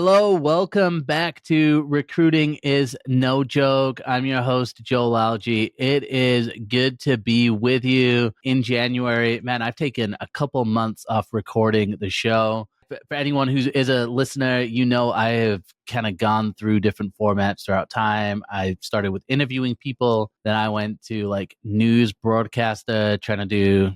Hello, welcome back to Recruiting is No Joke. I'm your host, Joel Lalgee. It is good to be with you in January. Man, I've taken a couple months off recording the show. For anyone who is a listener, you know I have kind of gone through different formats throughout time. I started with interviewing people, then I went to like news broadcaster, trying to do,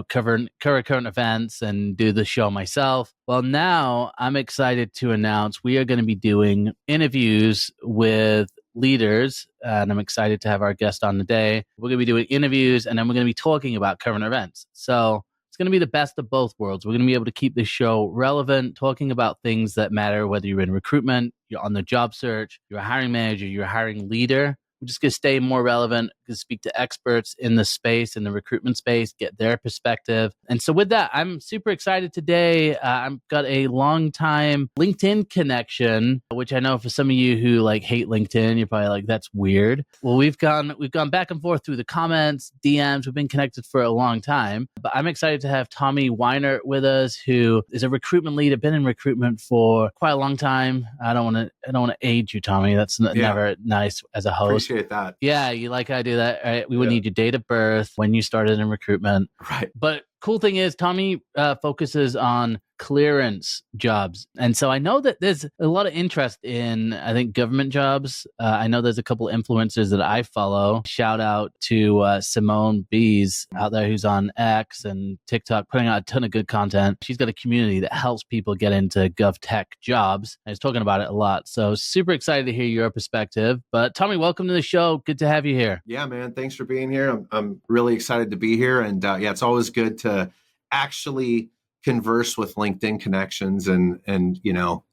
cover current events and do the show myself. Well, now I'm excited to announce we are going to be doing interviews with leaders, and I'm excited to have our guest on today. We're going to be doing interviews, and then we're going to be talking about current events. So it's going to be the best of both worlds. We're going to be able to keep this show relevant, talking about things that matter, whether you're in recruitment, you're on the job search, you're a hiring manager, you're a hiring leader. We're just going to stay more relevant, going to speak to experts in the space, in the recruitment space, get their perspective. And so with that, I'm super excited today. I've got a long time LinkedIn connection, which I know for some of you who hate LinkedIn, you're probably like, that's weird. Well, we've gone back and forth through the comments, DMs. We've been connected for a long time. But I'm excited to have Tommy Weinert with us, who is a recruitment leader, been in recruitment for quite a long time. I don't want to age you, Tommy. That's never nice as a host. Appreciate that. Yeah, you like how I do that, right? We would need your date of birth, when you started in recruitment. Right. But cool thing is, Tommy focuses on clearance jobs. And so I know that there's a lot of interest in, I think, government jobs. I know there's a couple influencers that I follow. Shout out to Simone Bees out there, who's on X and TikTok, putting out a ton of good content. She's got a community that helps people get into GovTech jobs. I was talking about it a lot. So super excited to hear your perspective. But Tommy, welcome to the show. Good to have you here. Yeah, man. Thanks for being here. I'm really excited to be here. And it's always good to actually converse with LinkedIn connections and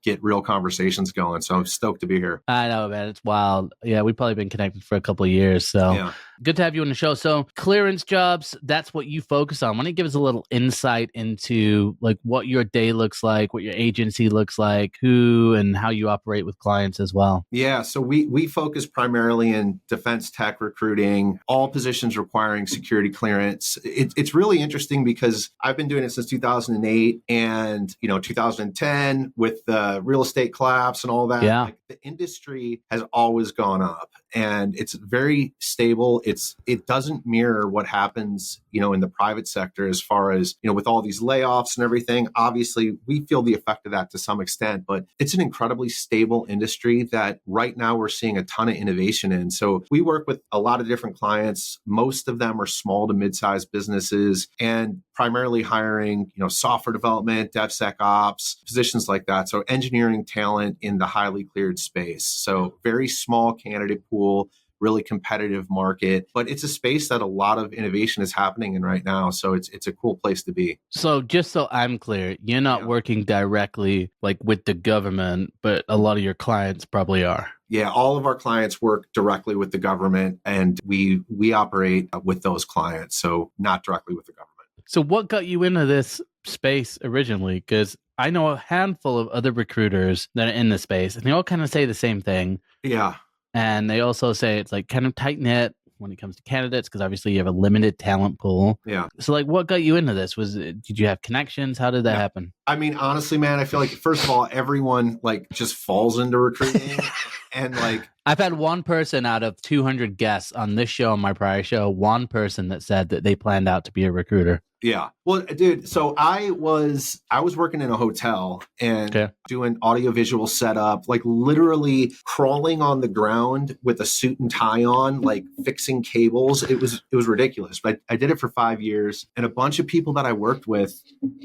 get real conversations going. So I'm stoked to be here. I know, man. It's wild. Yeah, we've probably been connected for a couple of years. So good to have you on the show. So clearance jobs, that's what you focus on. Why don't you give us a little insight into what your day looks like, what your agency looks like, who and how you operate with clients as well? Yeah, so we focus primarily in defense tech recruiting, all positions requiring security clearance. It's really interesting because I've been doing it since 2008 and 2010 with the real estate collapse and all that. Yeah. The industry has always gone up and it's very stable. It doesn't mirror what happens, in the private sector as far as, with all these layoffs and everything. Obviously, we feel the effect of that to some extent, but it's an incredibly stable industry that right now we're seeing a ton of innovation in. So we work with a lot of different clients. Most of them are small to mid-sized businesses and primarily hiring, software development, DevSecOps, positions like that. So engineering talent in the highly cleared space. So very small candidate pool, really competitive market, but it's a space that a lot of innovation is happening in right now. So it's a cool place to be. So just so I'm clear, you're not working directly with the government, but a lot of your clients probably are. Yeah, all of our clients work directly with the government and we operate with those clients. So not directly with the government. So what got you into this space originally? Because I know a handful of other recruiters that are in the space and they all kind of say the same thing. Yeah. And they also say it's kind of tight knit when it comes to candidates, because obviously you have a limited talent pool. Yeah. So what got you into this? Did you have connections? How did that happen? I mean, honestly, man, I feel like, first of all, everyone just falls into recruiting and I've had one person out of 200 guests on this show and my prior show, one person that said that they planned out to be a recruiter. Yeah. Well, dude, so I was working in a hotel and doing audiovisual setup, literally crawling on the ground with a suit and tie on, fixing cables. It was ridiculous. But I did it for 5 years. And a bunch of people that I worked with,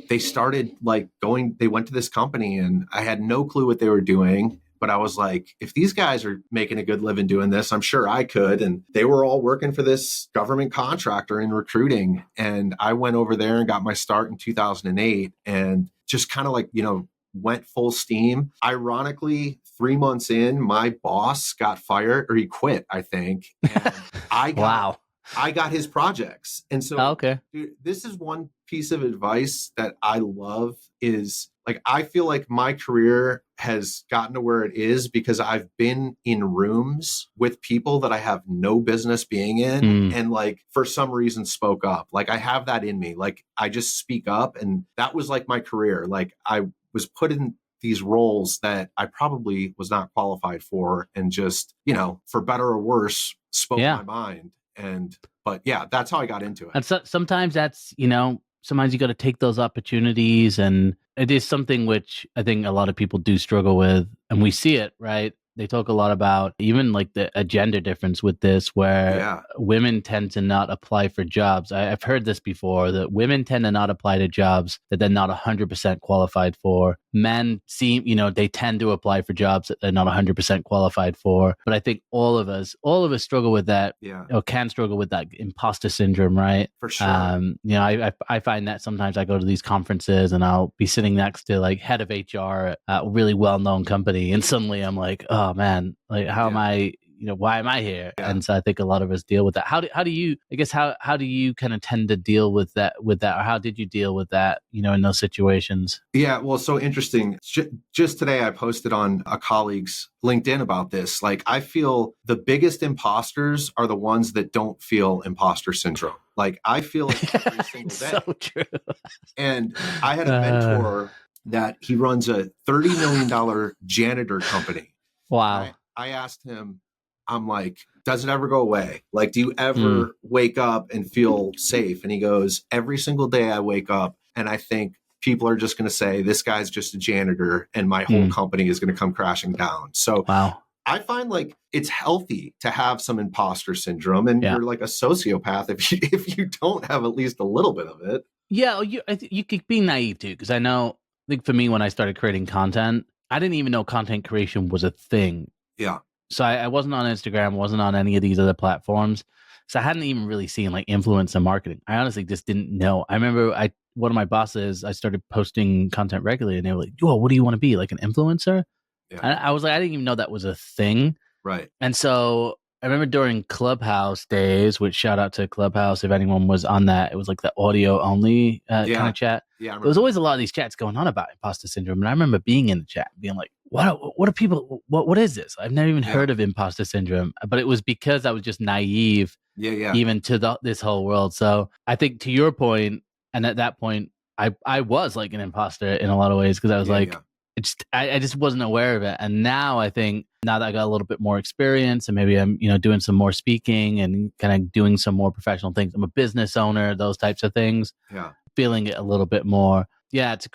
they started they went to this company and I had no clue what they were doing. But I was like, if these guys are making a good living doing this, I'm sure I could. And they were all working for this government contractor in recruiting. And I went over there and got my start in 2008 and just kind of went full steam. Ironically, 3 months in, my boss got fired, or he quit, I think. And I got his projects. And so dude, this is one piece of advice that I love is I feel like my career has gotten to where it is because I've been in rooms with people that I have no business being in and for some reason spoke up. I have that in me. I just speak up, and that was my career. I was put in these roles that I probably was not qualified for, and just, for better or worse, spoke my mind. But yeah, that's how I got into it. And so, sometimes that's, sometimes you got to take those opportunities, and it is something which I think a lot of people do struggle with, and we see it, right? They talk a lot about even like a gender difference with this, where women tend to not apply for jobs. I've heard this before, that women tend to not apply to jobs that they're not 100% qualified for. Men seem, they tend to apply for jobs that they're not 100% qualified for. But I think all of us struggle with that, or can struggle with that imposter syndrome, right? For sure. I find that sometimes I go to these conferences and I'll be sitting next to like head of HR at a really well-known company, and suddenly I'm like, oh man, like how am I, why am I here? And so I think a lot of us deal with that. How do you, I guess, how do you kind of tend to deal with that, or how did you deal with that, in those situations? Yeah, well, so interesting. Just today I posted on a colleague's LinkedIn about this. Like, I feel the biggest imposters are the ones that don't feel imposter syndrome. Like, I feel it every single day. So true. And I had a mentor that he runs a $30 million janitor company. Wow. I asked him, I'm like, does it ever go away? Like, do you ever wake up and feel safe? And he goes, every single day I wake up and I think people are just going to say, this guy's just a janitor and my whole company is going to come crashing down. So I find like it's healthy to have some imposter syndrome, and you're like a sociopath if you don't have at least a little bit of it. Yeah, you could be naive too, because I think for me, when I started creating content, I didn't even know content creation was a thing. Yeah. So I wasn't on Instagram, wasn't on any of these other platforms. So I hadn't even really seen like influencer marketing. I honestly just didn't know. I remember one of my bosses, I started posting content regularly, and they were like, "Yo, what do you want to be? Like an influencer?" Yeah. And I was like, I didn't even know that was a thing. Right. And so I remember during Clubhouse days, which shout out to Clubhouse if anyone was on that. It was like the audio only kind of chat. Yeah, there was always a lot of these chats going on about imposter syndrome, and I remember being in the chat, being like, "What are people? What is this? I've never even heard of imposter syndrome." But it was because I was just naive, even to this whole world. So I think to your point, and at that point, I was like an imposter in a lot of ways, because I was I just wasn't aware of it. And now I think, now that I got a little bit more experience, and maybe I'm, doing some more speaking and kind of doing some more professional things. I'm a business owner, those types of things. Yeah. Feeling it a little bit more. Yeah, it's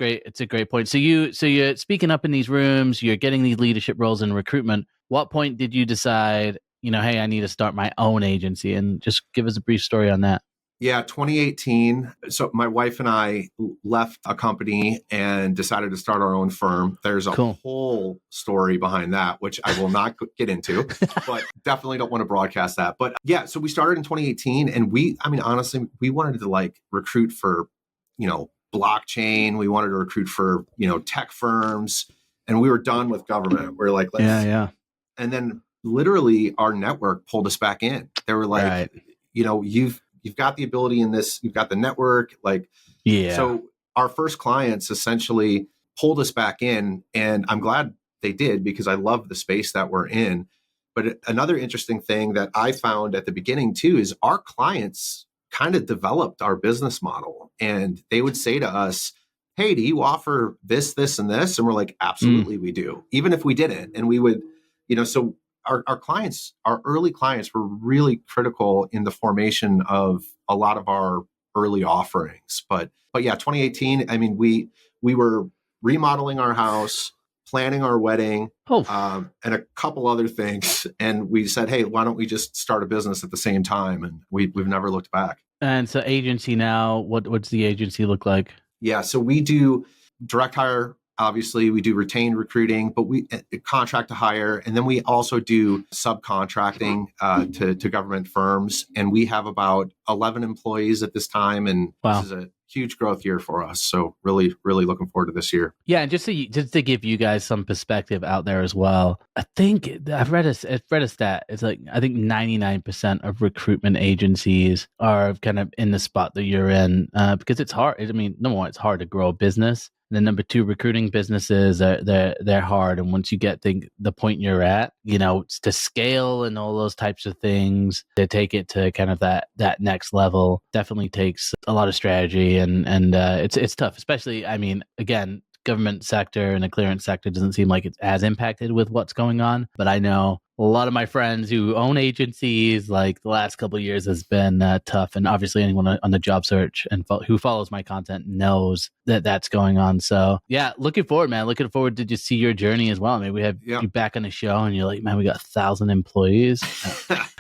a great point. So you're speaking up in these rooms, you're getting these leadership roles in recruitment. What point did you decide, hey, I need to start my own agency? And just give us a brief story on that. Yeah, 2018. So my wife and I left a company and decided to start our own firm. There's a whole story behind that, which I will not get into, but definitely don't want to broadcast that. But yeah, so we started in 2018, and honestly, we wanted to like recruit for, blockchain. We wanted to recruit for, tech firms, and we were done with government. We're like, yeah. And then literally our network pulled us back in. They were like, you've got the ability in this, you've got the network, so our first clients essentially pulled us back in, and I'm glad they did, because I love the space that we're in. But another interesting thing that I found at the beginning too is our clients kind of developed our business model, and they would say to us, "Hey, do you offer this, this, and this?" And we're like, "Absolutely, we do," even if we didn't. And we would, so our clients, our early clients, were really critical in the formation of a lot of our early offerings. But yeah, 2018, we were remodeling our house, planning our wedding, and a couple other things. And we said, hey, why don't we just start a business at the same time? And we've never looked back. And so agency now, what's the agency look like? Yeah, so we do direct hire. Obviously, we do retained recruiting, but we contract to hire. And then we also do subcontracting to government firms. And we have about 11 employees at this time. And This is a huge growth year for us. So really, really looking forward to this year. Yeah, and just to give you guys some perspective out there as well, I think I've read a stat. It's like, I think 99% of recruitment agencies are kind of in the spot that you're in, because it's hard. Number one, it's hard to grow a business. And then number two, recruiting businesses, they're hard. And once you get the point you're at, to scale and all those types of things, to take it to kind of that next level, definitely takes a lot of strategy, and it's tough. Especially, again, government sector and the clearance sector doesn't seem like it's as impacted with what's going on. But I know a lot of my friends who own agencies, like the last couple of years has been tough. And obviously anyone on the job search and who follows my content knows that that's going on. So yeah, looking forward, man. Looking forward to just see your journey as well. Maybe we have you back on the show and you're like, man, we got 1,000 employees.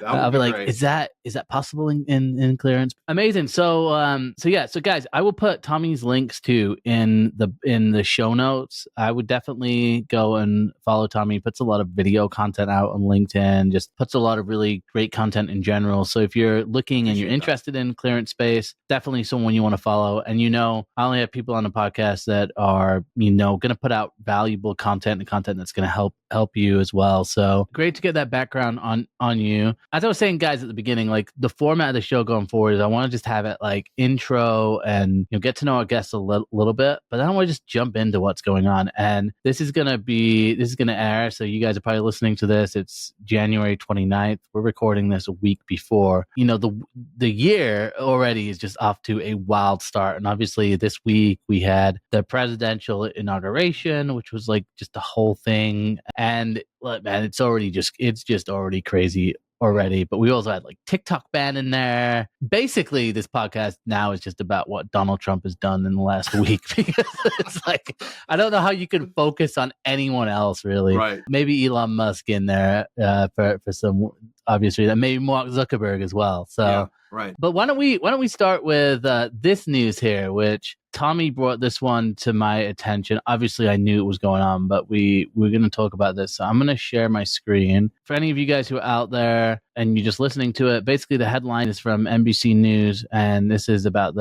I'll be like, great. Is that possible in clearance? Amazing. So guys, I will put Tommy's links too in the show notes. I would definitely go and follow Tommy. He puts a lot of video content out on LinkedIn, just puts a lot of really great content in general. So if you're looking and you're interested in clearance space, definitely someone you want to follow. And I only have people on the podcast that are, going to put out valuable content and content that's going to help you as well. So great to get that background on you. As I was saying, guys, at the beginning, like the format of the show going forward is I want to just have it like intro and get to know our guests a little bit, but then I want to just jump into what's going on. And this is going to air. So you guys are probably listening to this. It's January 29th. We're recording this a week before. The year already is just off to a wild start. And obviously this week we had the presidential inauguration, which was like just the whole thing. And man, it's just already crazy already. But we also had like TikTok ban in there. Basically, this podcast now is just about what Donald Trump has done in the last week, because it's like, I don't know how you can focus on anyone else really. Right. Maybe Elon Musk in there for some obvious reason. Maybe Mark Zuckerberg as well. So yeah, right. But why don't we start with this news here, which Tommy brought this one to my attention. Obviously, I knew it was going on, but we're going to talk about this. So I'm going to share my screen. For any of you guys who are out there and you're just listening to it, basically the headline is from NBC News, and this is about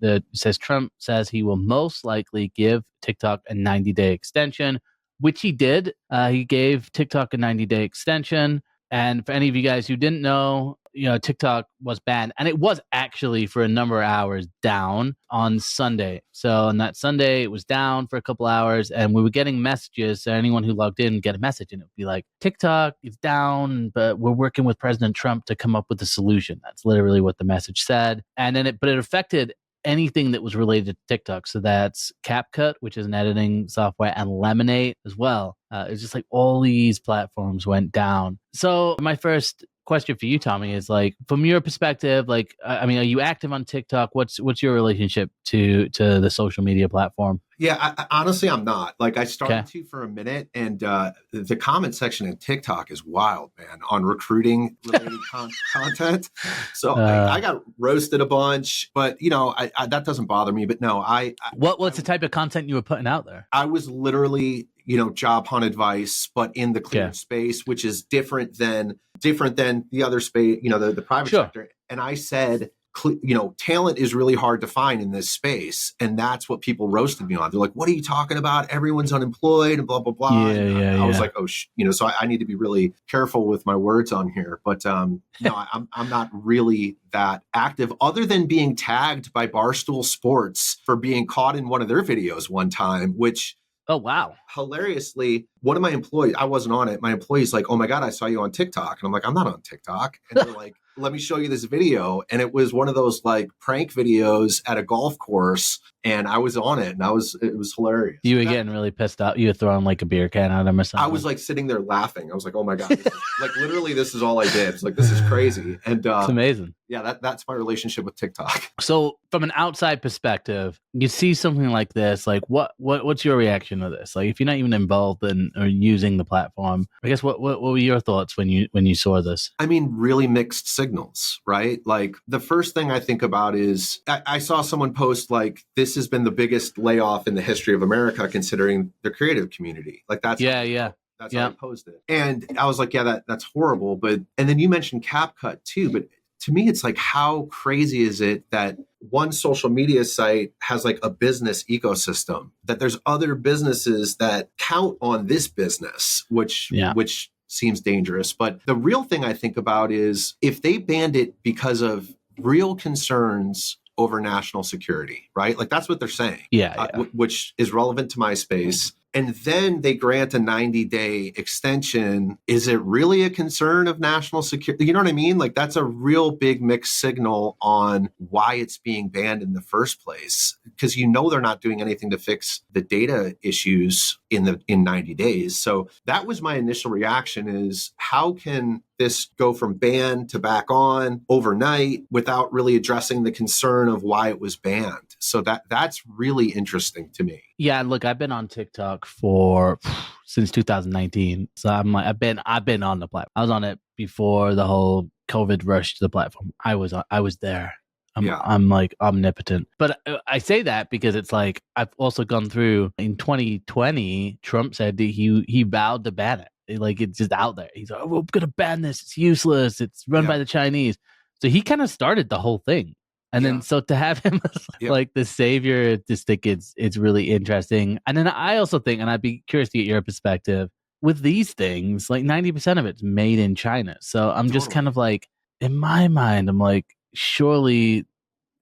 it says Trump says he will most likely give TikTok a 90-day extension, which he did. He gave TikTok a 90-day extension. And for any of you guys who didn't know, TikTok was banned, and it was actually for a number of hours down on Sunday. So on that Sunday, it was down for a couple hours, and we were getting messages. So anyone who logged in would get a message, and it would be like, TikTok is down, but we're working with President Trump to come up with a solution. That's literally what the message said. And then it affected anything that was related to TikTok. So that's CapCut, which is an editing software, and Lemonade as well. It's just like all these platforms went down. So my first question for you, Tommy, is like, from your perspective, like, are you active on TikTok? What's your relationship to the social media platform? Yeah, honestly, I'm not. Like, I started to for a minute, and the comment section in TikTok is wild, man, on recruiting related content. So I got roasted a bunch, but I that doesn't bother me. But no, what's the type of content you were putting out there? I was literally, job hunt advice, but in the clearance space, which is different than the other space, the private sector. And I said, talent is really hard to find in this space. And that's what people roasted me on. They're like, what are you talking about? Everyone's unemployed and blah, blah, blah. I was like, so I need to be really careful with my words on here. But no, I'm not really that active, other than being tagged by Barstool Sports for being caught in one of their videos one time, which, oh, wow. Hilariously, one of my employees, I wasn't on it. My employee's like, oh my God, I saw you on TikTok. And I'm like, I'm not on TikTok. And they're like, let me show you this video. And it was one of those like prank videos at a golf course. And I was on it, and it was hilarious. You were getting really pissed off. You were throwing like a beer can at him or something. I was like sitting there laughing. I was like, oh my God, like literally this is all I did. It's like, this is crazy. And it's amazing. Yeah, that's my relationship with TikTok. So from an outside perspective, you see something like this, like what's your reaction to this? Like, if you're not even involved in or using the platform, I guess what were your thoughts when you saw this? Really mixed signals, right? Like, the first thing I think about is I saw someone post like, this has been the biggest layoff in the history of America, considering the creative community. Like, that's that's how I posed it. And I was like, yeah, that's horrible. And then you mentioned CapCut too, but to me, it's like, how crazy is it that one social media site has like a business ecosystem, that there's other businesses that count on this business, which seems dangerous. But the real thing I think about is, if they banned it because of real concerns over national security, right? Like, that's what they're saying, which is relevant to my space. and then they grant a 90-day extension. Is it really a concern of national security? You know what I mean? Like, that's a real big mixed signal on why it's being banned in the first place, because they're not doing anything to fix the data issues in 90 days. So that was my initial reaction, is how can this go from banned to back on overnight without really addressing the concern of why it was banned? So that's really interesting to me. Yeah, look, I've been on TikTok since 2019. So I've been on the platform. I was on it before the whole COVID rush to the platform. I was there. I'm like omnipotent. But I say that because it's like, I've also gone through in 2020, Trump said that he vowed to ban it. Like, it's just out there. He's like, oh, we're going to ban this. It's useless. It's run by the Chinese. So he kind of started the whole thing. And then, so to have him like the savior, just think it's really interesting. And then I also think, and I'd be curious to get your perspective, with these things, like 90% of it's made in China. So I'm just kind of like, in my mind, I'm like, surely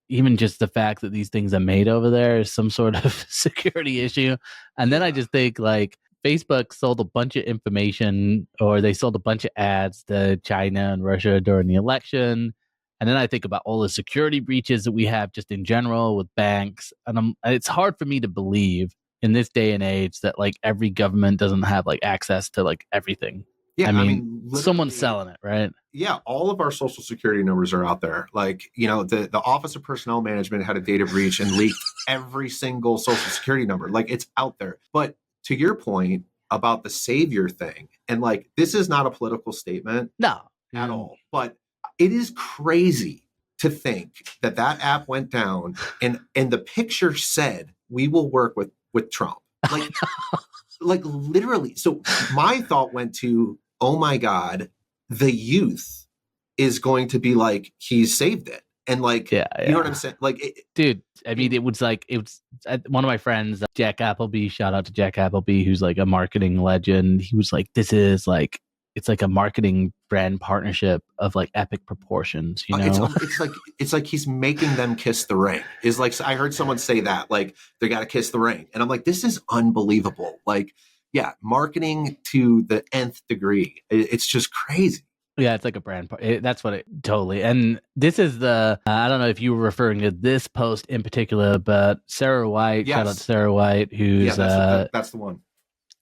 even just the fact that these things are made over there is some sort of security issue. And then I just think, like, Facebook sold a bunch of information, or they sold a bunch of ads to China and Russia during the election. And then I think about all the security breaches that we have just in general with banks. And it's hard for me to believe in this day and age that, like, every government doesn't have, like, access to, like, everything. Yeah, I mean someone's selling it, right? Yeah, all of our social security numbers are out there. Like, the Office of Personnel Management had a data breach and leaked every single social security number. Like, it's out there. But to your point about the savior thing, and like, this is not a political statement at all, but it is crazy to think that app went down and the picture said, we will work with Trump. Like, like, literally. So my thought went to, oh my God, the youth is going to be like, he's saved it. And like, you know what I'm saying? Like, dude, I mean, it was one of my friends, Jack Appleby, shout out to Jack Appleby, who's like a marketing legend. He was like, this is like, it's like a marketing brand partnership of like epic proportions, It's like he's making them kiss the ring. Is like, I heard someone say that, like, they got to kiss the ring. And I'm like, this is unbelievable. Like, yeah, marketing to the nth degree. It's just crazy. Yeah, it's like a brand. That's what it totally. And this is I don't know if you were referring to this post in particular, but Sarah White, shout out to Sarah White, who's that's the one.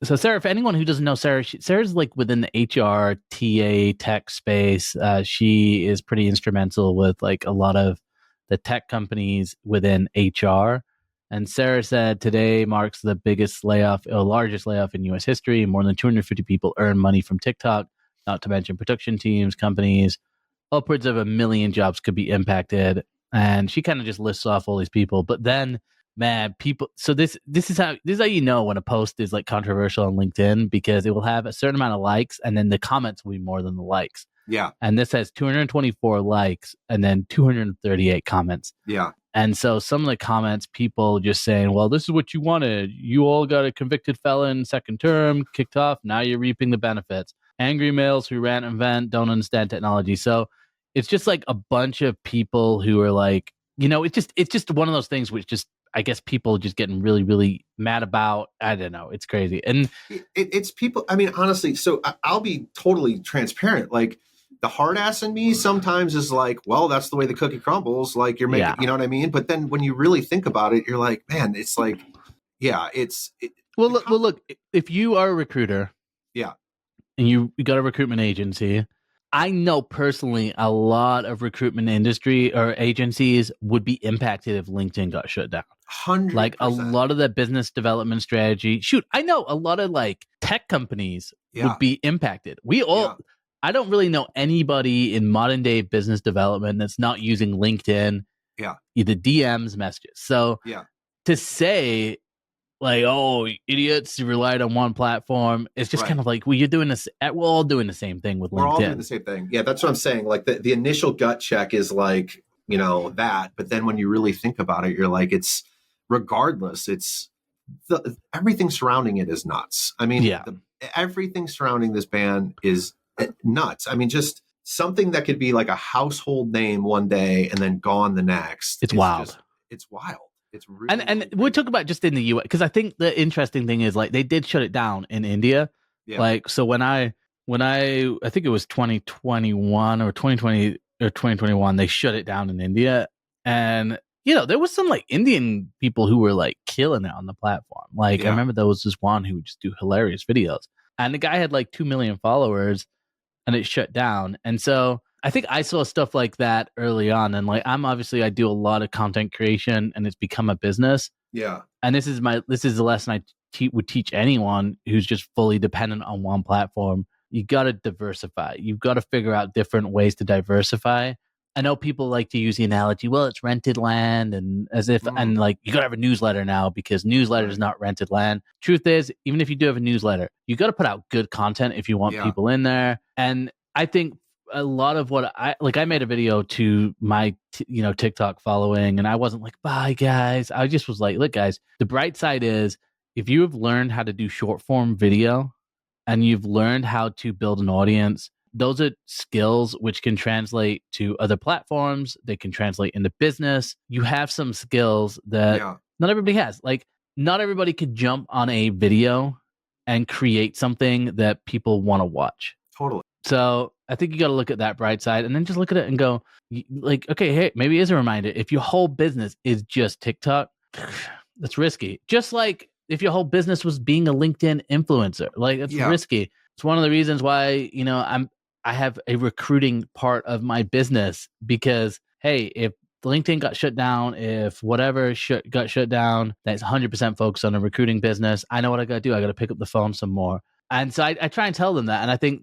So Sarah, for anyone who doesn't know Sarah, Sarah's like within the HR, TA, tech space. She is pretty instrumental with like a lot of the tech companies within HR. And Sarah said today marks the largest layoff in U.S. history. More than 250 people earn money from TikTok, not to mention production teams, companies. Upwards of 1 million jobs could be impacted. And she kind of just lists off all these people. But then, man, people. So this is how you know when a post is like controversial on LinkedIn, because it will have a certain amount of likes, and then the comments will be more than the likes. Yeah. And this has 224 likes and then 238 comments. Yeah. And so some of the comments, people just saying, well, this is what you wanted. You all got a convicted felon, second term, kicked off. Now you're reaping the benefits. Angry males who rant and vent, don't understand technology. So it's just like a bunch of people who are like, it's just one of those things which just, I guess, people just getting really, really mad about. I don't know. It's crazy. And it's people. I mean, honestly, so I'll be totally transparent. Like, the hard ass in me sometimes is like, well, that's the way the cookie crumbles. Like, you're making, you know what I mean? But then when you really think about it, you're like, man, it's like, yeah, look, if you are a recruiter, and you got a recruitment agency, I know personally a lot of recruitment industry or agencies would be impacted if LinkedIn got shut down. 100%. Like, a lot of the business development strategy. Shoot, I know a lot of like tech companies would be impacted. I don't really know anybody in modern day business development that's not using LinkedIn. Either DMs, messages. So to say like, oh, idiots relied on one platform, it's just kind of like, well, you're doing this. We're all doing the same thing with LinkedIn. We're all doing the same thing. Yeah, that's what I'm saying. Like, the initial gut check is like, that. But then when you really think about it, you're like, it's regardless. It's everything surrounding it is nuts. I mean, everything surrounding this ban is nuts. I mean, just something that could be like a household name one day and then gone the next. It's wild. It's wild. It's really, and we'll talk about just in the US, because I think the interesting thing is like they did shut it down in India. Yeah. Like, so when I think it was 2021 or 2020 or 2021, they shut it down in India. And, there was some like Indian people who were like killing it on the platform. Like, I remember there was this one who would just do hilarious videos, and the guy had like 2 million followers, and it shut down. And so I think I saw stuff like that early on. And like, I do a lot of content creation, and it's become a business. Yeah. And this is the lesson I would teach anyone who's just fully dependent on one platform. You got to diversify. You've got to figure out different ways to diversify. I know people like to use the analogy, well, it's rented land, and as if, and like, you got to have a newsletter now because newsletter is not rented land. Truth is, even if you do have a newsletter, you got to put out good content if you want people in there. And I think a lot of what I made a video to my, TikTok following, and I wasn't like, bye guys. I just was like, look guys, the bright side is if you have learned how to do short form video and you've learned how to build an audience, those are skills which can translate to other platforms. They can translate into business. You have some skills that not everybody has. Like, not everybody could jump on a video and create something that people want to watch. Totally. So I think you got to look at that bright side and then just look at it and go, like, okay, hey, maybe it is a reminder. If your whole business is just TikTok, that's risky. Just like if your whole business was being a LinkedIn influencer, like, it's risky. It's one of the reasons why, I have a recruiting part of my business, because, hey, if LinkedIn got shut down, if whatever got shut down, that's 100% focused on a recruiting business. I know what I got to do. I got to pick up the phone some more. And so I try and tell them that. And I think,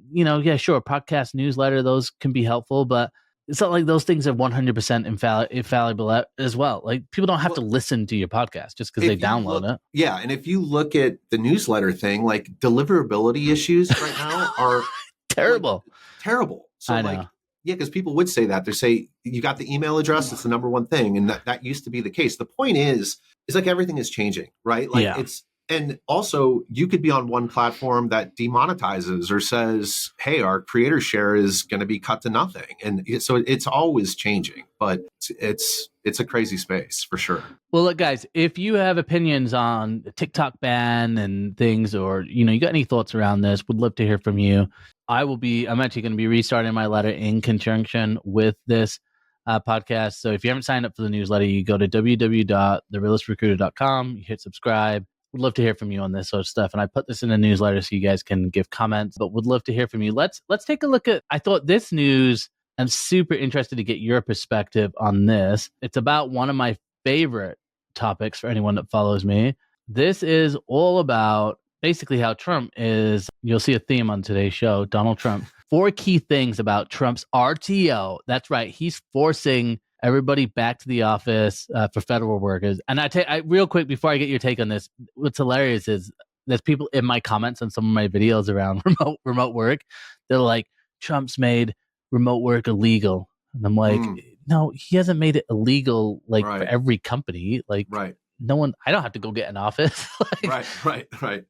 sure, podcast, newsletter, those can be helpful, but it's not like those things are 100% infallible as well. Like, people don't have to listen to your podcast just because they download it. Yeah. And if you look at the newsletter thing, like, deliverability issues right now are terrible. Terrible. So, like, because people would say that. They say, you got the email address, it's the number one thing. And that used to be the case. The point is like everything is changing, right? Like, and also you could be on one platform that demonetizes or says, hey, our creator share is going to be cut to nothing. And so it's always changing, but it's a crazy space for sure. Well, look, guys, if you have opinions on the TikTok ban and things, or, you got any thoughts around this, would love to hear from you. I'm actually going to be restarting my letter in conjunction with this podcast. So if you haven't signed up for the newsletter, you go to www.therealistrecruiter.com, you hit subscribe. Would love to hear from you on this sort of stuff. And I put this in a newsletter so you guys can give comments, but would love to hear from you. Let's take a look at, I thought this news, I'm super interested to get your perspective on this. It's about one of my favorite topics for anyone that follows me. This is all about basically how Trump is, you'll see a theme on today's show, Donald Trump. 4 key things about Trump's RTO. That's right. He's forcing everybody back to the office for federal workers. And I real quick, before I get your take on this, what's hilarious is there's people in my comments on some of my videos around remote work. They're like, Trump's made remote work illegal. And I'm like, no, he hasn't made it illegal for every company. Like, no one, I don't have to go get an office. Right.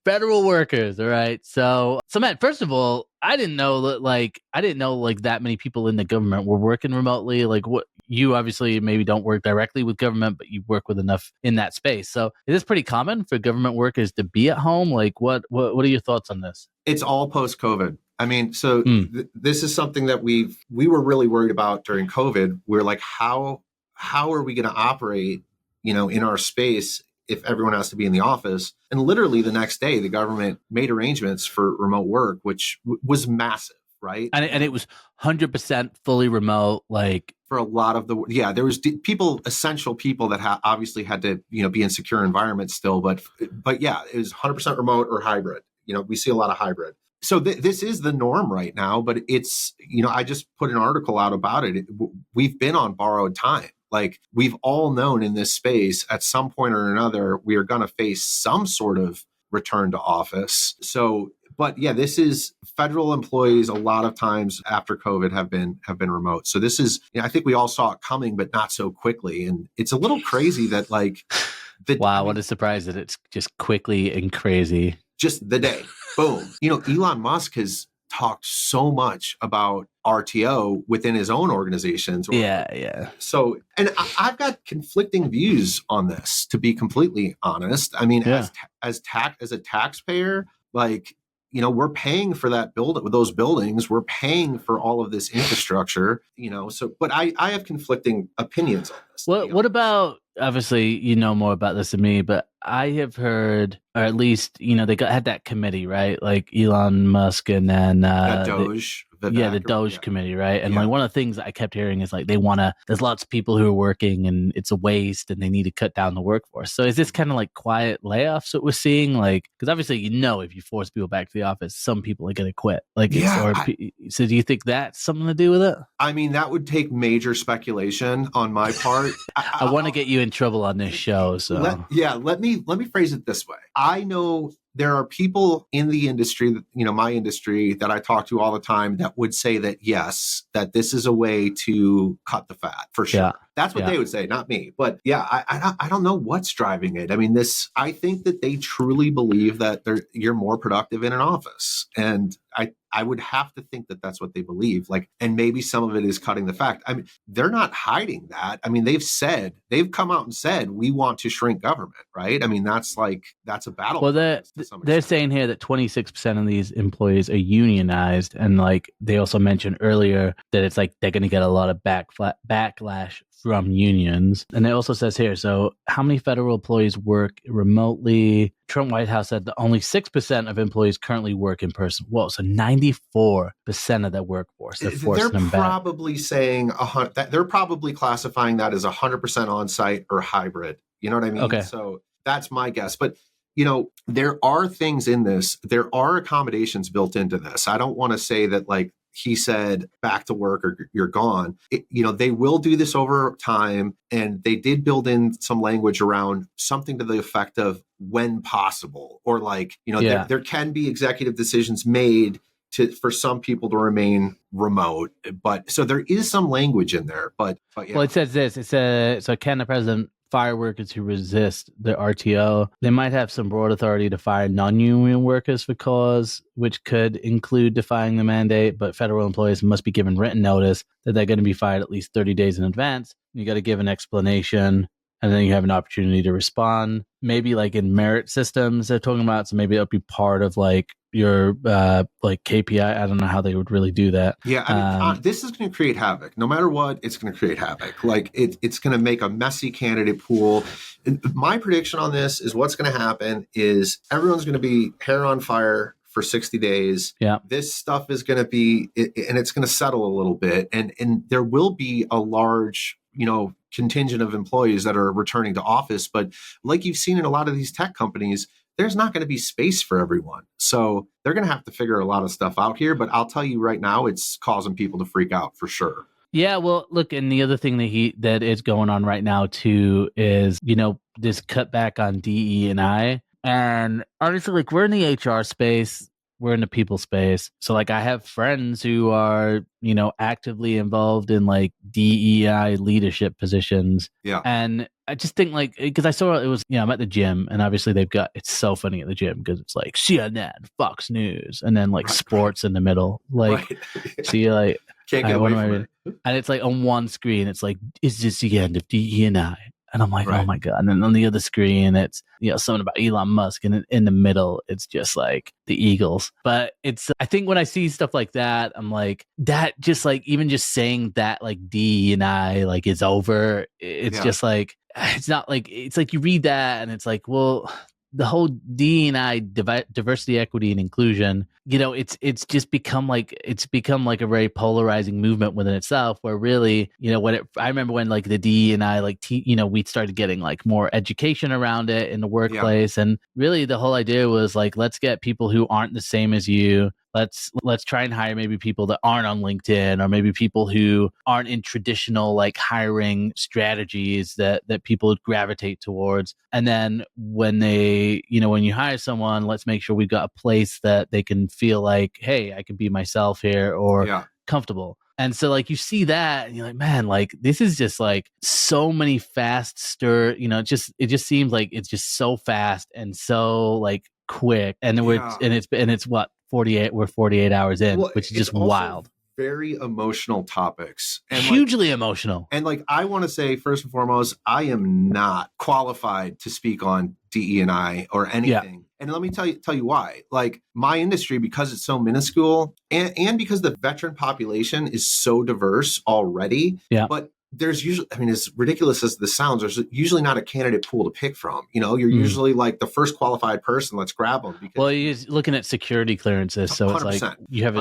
Federal workers. All right. So Matt, first of all, I didn't know that many people in the government were working remotely. Like, what, you obviously maybe don't work directly with government, but you work with enough in that space. So is this pretty common for government workers to be at home? Like, what are your thoughts on this? It's all post-COVID. I mean, so this is something that we were really worried about during COVID. We're like, how are we going to operate, in our space if everyone has to be in the office? And literally the next day, the government made arrangements for remote work, which was massive, right? And it was 100% fully remote, like, for a lot of there was essential people that obviously had to, be in secure environments still, but yeah, it was 100% remote or hybrid. We see a lot of hybrid. So this is the norm right now, but it's, I just put an article out about it. We've been on borrowed time. Like, we've all known in this space at some point or another, we are going to face some sort of return to office. So, but yeah, this is federal employees a lot of times after COVID have been remote. So this is, I think we all saw it coming, but not so quickly. And it's a little crazy that what a surprise that it's just quickly and crazy. Just the day, boom. Elon Musk has talked so much about RTO within his own organizations. So, and I've got conflicting views on this, to be completely honest. I mean, as a taxpayer, like, you know, we're paying for that those buildings. We're paying for all of this infrastructure, you know. So, but I have conflicting opinions on this. What about, obviously, you know more about this than me, but I have heard, or at least, you know, they had that committee, right? Like Elon Musk and then Doge. The Doge committee, right? And like one of the things I kept hearing is like there's lots of people who are working and it's a waste and they need to cut down the workforce. So is this kind of like quiet layoffs that we're seeing? Like, because obviously, you know, if you force people back to the office, some people are going to quit. Like, so do you think that's something to do with it? I mean, that would take major speculation on my part. I want to get you in trouble on this show. So let me phrase it this way. I know there are people in the industry, you know, my industry, that I talk to all the time that would say that, yes, that this is a way to cut the fat, for sure. Yeah. That's what they would say, not me. But yeah, I don't know what's driving it. I mean, I think that they truly believe that you're more productive in an office. And I would have to think that that's what they believe. Like, and maybe some of it is cutting the fat. I mean, they're not hiding that. I mean, they've come out and said, we want to shrink government, right? I mean, that's a battle. Well, they're saying here that 26% of these employees are unionized. And like, they also mentioned earlier that it's like, they're going to get a lot of backlash from unions. And it also says here, so how many federal employees work remotely? Trump White House said that only 6% of employees currently work in person. Whoa, so 94% of that workforce, they're forcing them back. Probably saying they're probably classifying that as 100% on-site or hybrid. You know what I mean? Okay. So that's my guess. But you know, there are things in this. There are accommodations built into this. I don't want to say that like he said back to work or you're gone. You know, they will do this over time. And they did build in some language around something to the effect of when possible, or like, you know, there can be executive decisions made for some people to remain remote. But so there is some language in there. But yeah. Well, it says this. It says, so can the president fire workers who resist the RTO? They might have some broad authority to fire non-union workers for cause, which could include defying the mandate, but federal employees must be given written notice that they're going to be fired at least 30 days in advance. You got to give an explanation, and then you have an opportunity to respond. Maybe like in merit systems they're talking about, so maybe it'll be part of like your like KPI. I don't know how they would really do that. Yeah, I mean, this is going to create havoc. No matter what, it's going to create havoc. Like it's going to make a messy candidate pool. My prediction on this is what's going to happen is everyone's going to be hair on fire for 60 days. Yeah. This stuff is going to be, and it's going to settle a little bit. And there will be a large, you know, contingent of employees that are returning to office. But like you've seen in a lot of these tech companies, there's not going to be space for everyone. So they're going to have to figure a lot of stuff out here. But I'll tell you right now, it's causing people to freak out for sure. Yeah, well, look, and the other thing that is going on right now too is, you know, this cutback on DE&I. And honestly, like, we're in the HR space, we're in the people space. So like, I have friends who are, you know, actively involved in like DEI leadership positions. Yeah. And I just think like, because I saw it was, you know, I'm at the gym, and obviously it's so funny at the gym because it's like CNN, Fox News, and then like sports in the middle. Like, so you're like, can't get away from it. And it's like on one screen, it's like, is this the end of DE&I? And I'm like, oh my God. And then on the other screen, it's, you know, something about Elon Musk. And in the middle, it's just like the Eagles. But I think when I see stuff like that, I'm like, that just like, even just saying that like D&I like is over. It's just like, it's not like, it's like you read that and it's like, well, the whole D&I, diversity, equity, and inclusion, you know, it's just become like a very polarizing movement within itself, where really, you know, I remember when like the D&I, like, you know, we started getting like more education around it in the workplace. And really the whole idea was like, let's get people who aren't the same as you. Let's try and hire maybe people that aren't on LinkedIn, or maybe people who aren't in traditional like hiring strategies that people would gravitate towards. And then when you hire someone, let's make sure we've got a place that they can feel like, hey, I can be myself here, or comfortable. And so like you see that and you're like, man, like this is just like so many you know, it just seems like it's just so fast and so like quick. And it's what, we're 48 hours in, which is just wild. Very emotional topics. And hugely emotional. And like, I want to say, first and foremost, I am not qualified to speak on DE&I or anything. Yeah. And let me tell you why. Like, my industry, because it's so minuscule and because the veteran population is so diverse already, but there's usually, I mean, as ridiculous as this sounds, there's usually not a candidate pool to pick from. You know, you're usually like the first qualified person. Let's grab them. Well, you're looking at security clearances, so 100%, it's like you have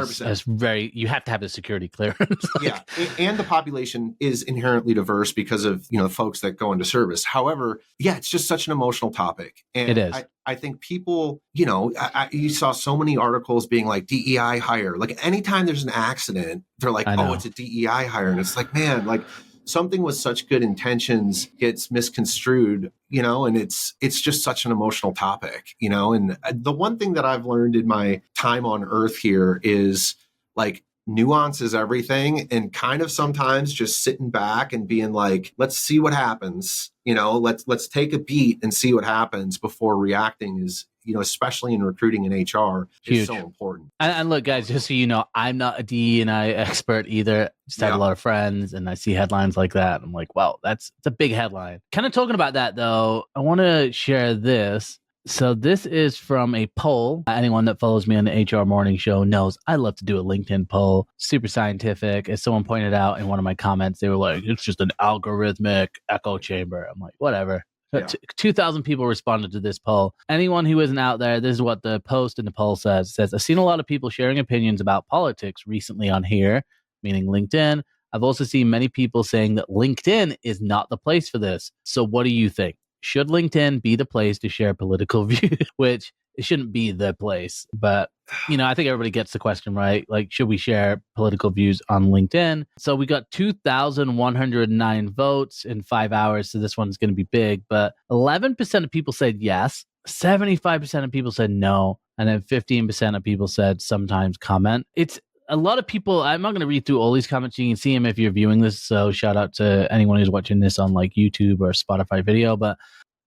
you have to have a security clearance. Yeah, and the population is inherently diverse because of, you know, folks that go into service. However, yeah, it's just such an emotional topic, and it is. I think people, you know, you saw so many articles being like DEI hire. Like, anytime there's an accident, they're like, oh, it's a DEI hire, and it's like, man, like, something with such good intentions gets misconstrued, you know, and it's just such an emotional topic, you know. And the one thing that I've learned in my time on Earth here is, like, nuance is everything, and kind of sometimes just sitting back and being like, let's see what happens, you know, let's take a beat and see what happens before reacting is, you know, especially in recruiting and HR, is so important. And look, guys, just so you know, I'm not a DE&I expert either. Just have a lot of friends, and I see headlines like that. I'm like, wow, it's a big headline. Kind of talking about that, though, I want to share this. So this is from a poll. Anyone that follows me on the HR Morning Show knows I love to do a LinkedIn poll. Super scientific. As someone pointed out in one of my comments, they were like, it's just an algorithmic echo chamber. I'm like, whatever. Yeah. 2,000 people responded to this poll. Anyone who isn't out there, this is what the post in the poll says. It says, I've seen a lot of people sharing opinions about politics recently on here, meaning LinkedIn. I've also seen many people saying that LinkedIn is not the place for this. So what do you think? Should LinkedIn be the place to share political views? Which it shouldn't be the place, but you know, I think everybody gets the question, right? Like, should we share political views on LinkedIn? So we got 2,109 votes in 5 hours. So this one's going to be big, but 11% of people said yes. 75% of people said no. And then 15% of people said sometimes comment. It's a lot of people. I'm not going to read through all these comments. You can see them if you're viewing this. So shout out to anyone who's watching this on like YouTube or Spotify video. But,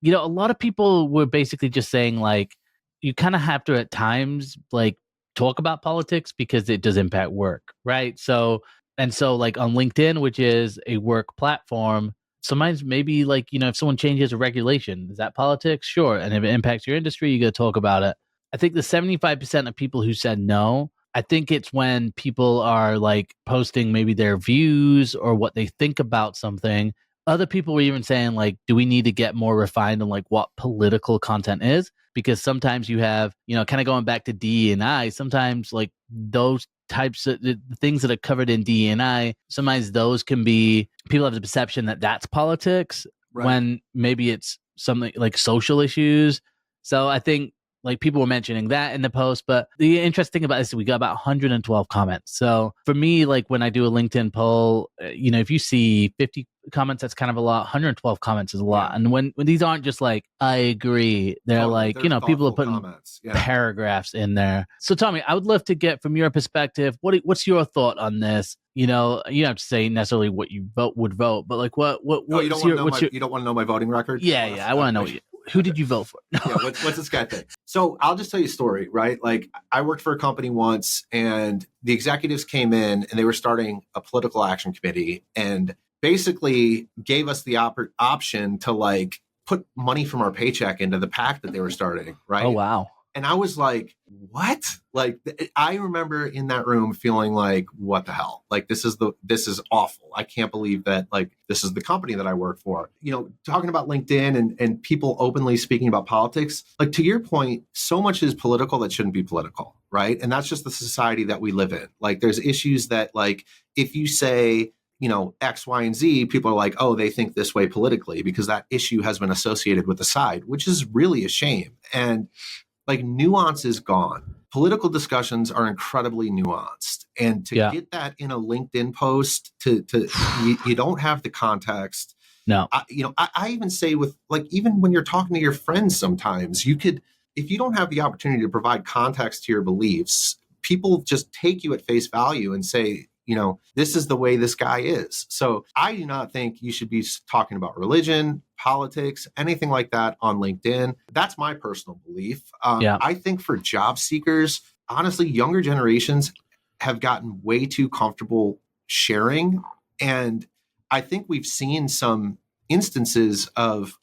you know, a lot of people were basically just saying, like, you kind of have to at times like talk about politics because it does impact work, right? So like on LinkedIn, which is a work platform, sometimes maybe like, you know, if someone changes a regulation, is that politics? Sure. And if it impacts your industry, you got to talk about it. I think the 75% of people who said no, I think it's when people are like posting maybe their views or what they think about something. Other people were even saying, like, do we need to get more refined on like what political content is? Because sometimes you have, you know, kind of going back to DE&I, sometimes like those types of the things that are covered in DE&I, sometimes those can be, people have the perception that that's politics, right, when maybe it's something like social issues. So I think like people were mentioning that in the post, but the interesting about this is we got about 112 comments. So for me, like when I do a LinkedIn poll, you know, if you see 50 comments, that's kind of a lot. 112 comments is a lot. Yeah. And when these aren't just like, I agree, they're like, you know, people are putting paragraphs in there. So Tommy, I would love to get from your perspective, what's your thought on this? You know, you don't have to say necessarily what you would vote, but like what you don't want to know my voting record? Yeah, I want to know who did you vote for? Yeah, what's this guy think? So I'll just tell you a story, right? Like, I worked for a company once, and the executives came in and they were starting a political action committee and basically gave us the option to like put money from our paycheck into the PAC that they were starting, right? Oh, wow. And I was like, what? Like, I remember in that room feeling like, what the hell? Like, this is awful. I can't believe that, like, this is the company that I work for. You know, talking about LinkedIn and people openly speaking about politics, like, to your point, so much is political that shouldn't be political, right? And that's just the society that we live in. Like, there's issues that, like, if you say, you know, X, Y, and Z, people are like, oh, they think this way politically because that issue has been associated with the side, which is really a shame. And like, nuance is gone. Political discussions are incredibly nuanced. And to get that in a LinkedIn post, you don't have the context. No. I even say with, like, even when you're talking to your friends, sometimes you could, if you don't have the opportunity to provide context to your beliefs, people just take you at face value and say, you know, this is the way this guy is. So I do not think you should be talking about religion, politics, anything like that on LinkedIn. That's my personal belief. I think for job seekers, honestly, younger generations have gotten way too comfortable sharing. And I think we've seen some instances of,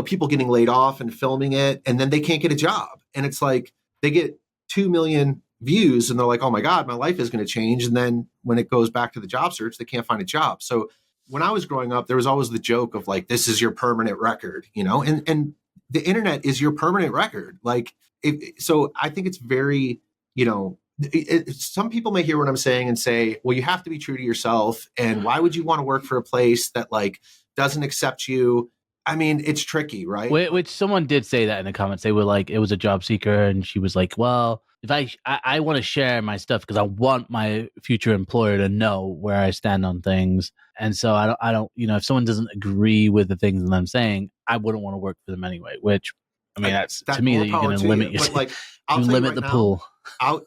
people getting laid off and filming it, and then they can't get a job. And it's like they get 2 million views and they're like, oh my God, my life is going to change. And then when it goes back to the job search, they can't find a job. So when I was growing up, there was always the joke of like, this is your permanent record, and the internet is your permanent record. Like, so I think it's very, some people may hear what I'm saying and say, well, you have to be true to yourself. And why would you want to work for a place that like doesn't accept you? I mean, it's tricky, right? Which someone did say that in the comments. They were like, it was a job seeker. And she was like, well, if I want to share my stuff because I want my future employer to know where I stand on things. And so I don't, if someone doesn't agree with the things that I'm saying, I wouldn't want to work for them anyway, which, I mean, that's to me that you're going to limit yourself. Like, I'll you limit right the now, pool.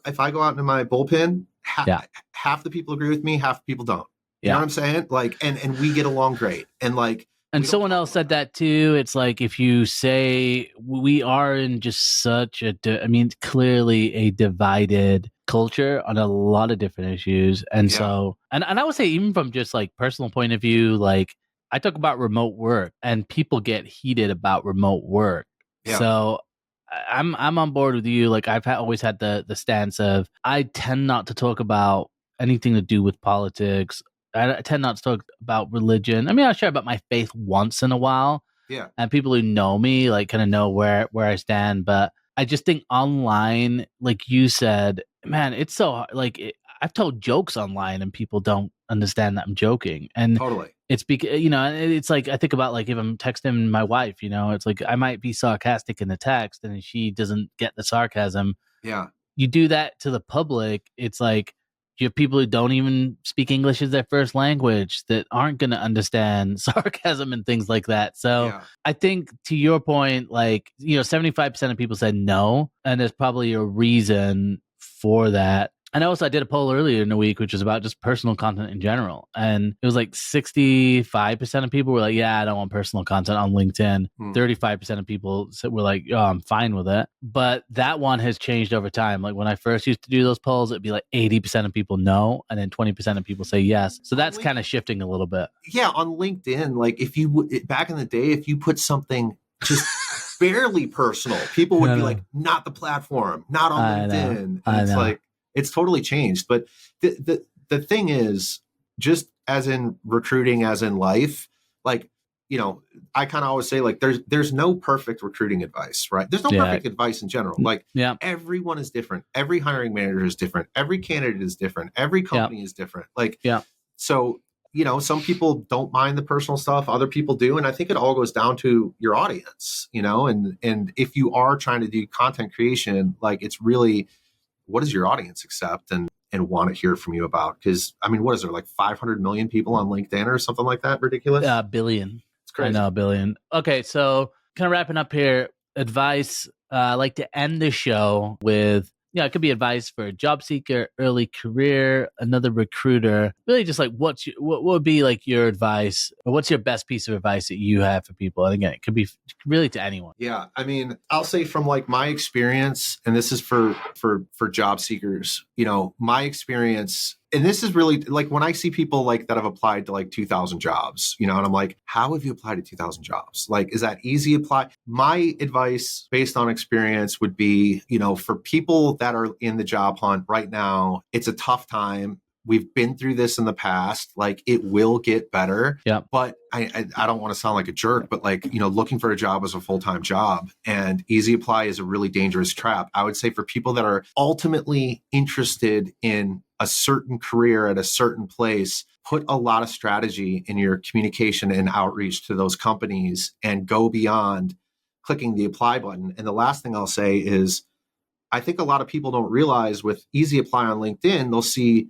If I go out into my bullpen, half the people agree with me, half the people don't. You know what I'm saying? Like, and we get along great. And like, and someone else said that too. It's like, if you say we are in just such clearly a divided culture on a lot of different issues. And so, and I would say even from just like personal point of view, like I talk about remote work and people get heated about remote work. Yeah. So I'm on board with you. Like I've always had the stance of, I tend not to talk about anything to do with politics. I tend not to talk about religion. I mean, I'll share about my faith once in a while. Yeah. And people who know me, like, kind of know where I stand. But I just think online, like you said, man, it's so hard. Like, I've told jokes online and people don't understand that I'm joking. And totally. It's because, it's like, I think about like if I'm texting my wife, it's like I might be sarcastic in the text and she doesn't get the sarcasm. Yeah. You do that to the public. It's like, you have people who don't even speak English as their first language that aren't going to understand sarcasm and things like that. So I think to your point, like, 75% of people said no. And there's probably a reason for that. And also I did a poll earlier in the week, which was about just personal content in general. And it was like 65% of people were like, yeah, I don't want personal content on LinkedIn. 35% of people were like, oh, I'm fine with it. But that one has changed over time. Like when I first used to do those polls, it'd be like 80% of people no. And then 20% of people say yes. So that's kind of shifting a little bit. Yeah. On LinkedIn, like if you, back in the day, if you put something just barely personal, people would be like, not the platform, not on LinkedIn. And it's like, it's totally changed. But the thing is, just as in recruiting, as in life, like, I kind of always say like, there's no perfect recruiting advice, right? There's no perfect advice in general. Like everyone is different. Every hiring manager is different. Every candidate is different. Every company is different. Like, so, some people don't mind the personal stuff. Other people do. And I think it all goes down to your audience, and if you are trying to do content creation, like it's really, what does your audience accept and want to hear from you about? Because, I mean, what is there, like 500 million people on LinkedIn or something like that? Ridiculous? Billion. It's crazy. I know, a billion. Okay, so kind of wrapping up here, advice. I like to end the show with, it could be advice for a job seeker, early career, another recruiter. Really just like what would be like your advice, or what's your best piece of advice that you have for people? And again, it could be really to anyone. Yeah. I mean, I'll say from like my experience, and this is for job seekers, my experience, and this is really like when I see people like that have applied to like 2,000 jobs, and I'm like, how have you applied to 2,000 jobs? Like, is that easy apply? My advice based on experience would be, for people that are in the job hunt right now, it's a tough time. We've been through this in the past. Like, it will get better. Yeah. But I don't want to sound like a jerk, but like, looking for a job is a full-time job, and easy apply is a really dangerous trap. I would say for people that are ultimately interested in a certain career at a certain place, put a lot of strategy in your communication and outreach to those companies and go beyond clicking the apply button. And the last thing I'll say is, I think a lot of people don't realize with easy apply on LinkedIn, they'll see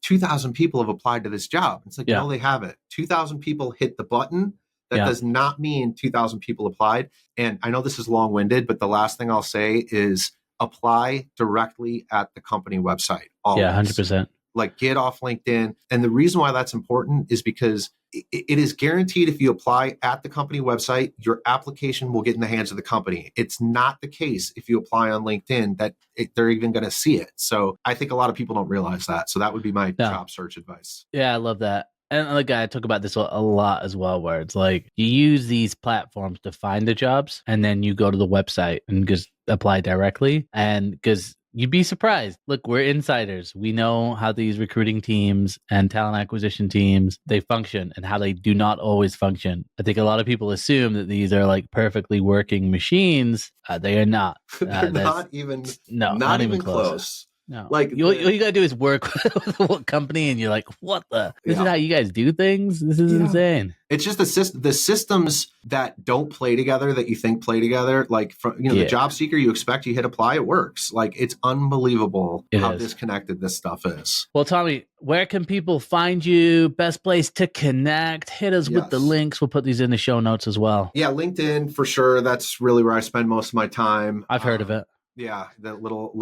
2,000 people have applied to this job. It's like, no, they haven't. 2,000 people hit the button. That does not mean 2,000 people applied. And I know this is long-winded, but the last thing I'll say is apply directly at the company website. Always. Yeah, 100%. Like, get off LinkedIn. And the reason why that's important is because it is guaranteed if you apply at the company website, your application will get in the hands of the company. It's not the case if you apply on LinkedIn that they're even going to see it. So I think a lot of people don't realize that. So that would be my job search advice. Yeah, I love that. And like I talk about this a lot as well, where it's like you use these platforms to find the jobs and then you go to the website and just apply directly. And because you'd be surprised. Look, we're insiders. We know how these recruiting teams and talent acquisition teams, they function and how they do not always function. I think a lot of people assume that these are like perfectly working machines. They are not. They're not even close. No, like all you gotta do is work with a company, and you're like, "What the? This is how you guys do things. This is insane." It's just the systems that don't play together that you think play together. Like the job seeker, you expect, you hit apply, it works. Like, it's unbelievable how disconnected this stuff is. Well, Tommy, where can people find you? Best place to connect? Hit us with the links. We'll put these in the show notes as well. Yeah, LinkedIn for sure. That's really where I spend most of my time. I've heard of it. Yeah, that little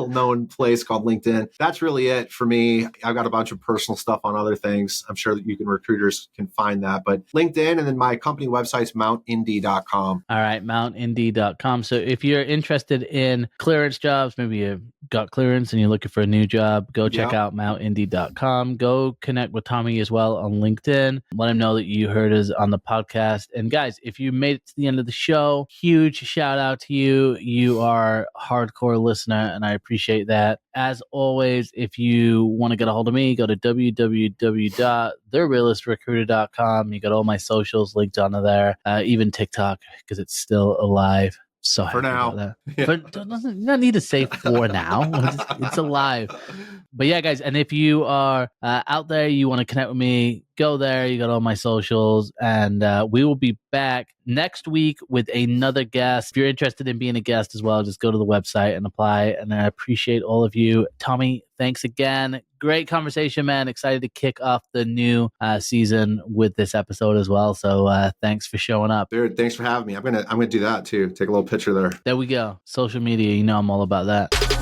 known place called LinkedIn. That's really it for me. I've got a bunch of personal stuff on other things. I'm sure that recruiters can find that. But LinkedIn, and then my company website's mountindy.com. All right, mountindy.com. So if you're interested in clearance jobs, maybe you've got clearance and you're looking for a new job, go check out mountindy.com. Go connect with Tommy as well on LinkedIn. Let him know that you heard us on the podcast. And guys, if you made it to the end of the show, huge shout out to you. You are a hardcore listener, and I appreciate that. As always, if you want to get a hold of me, go to www.therealistrecruiter.com. You got all my socials linked onto there, even TikTok, because it's still alive. So for now, but don't need to say for now. It's alive. But yeah, guys, and if you are out there, you want to connect with me, go there. You got all my socials, and we will be back next week with another guest. If you're interested in being a guest as well, just go to the website and apply. And I appreciate all of you. Tommy, thanks again. Great conversation, man. Excited to kick off the new season with this episode as well. So thanks for showing up. Dude, thanks for having me. I'm gonna do that too. Take a little picture there. There we go. Social media, I'm all about that.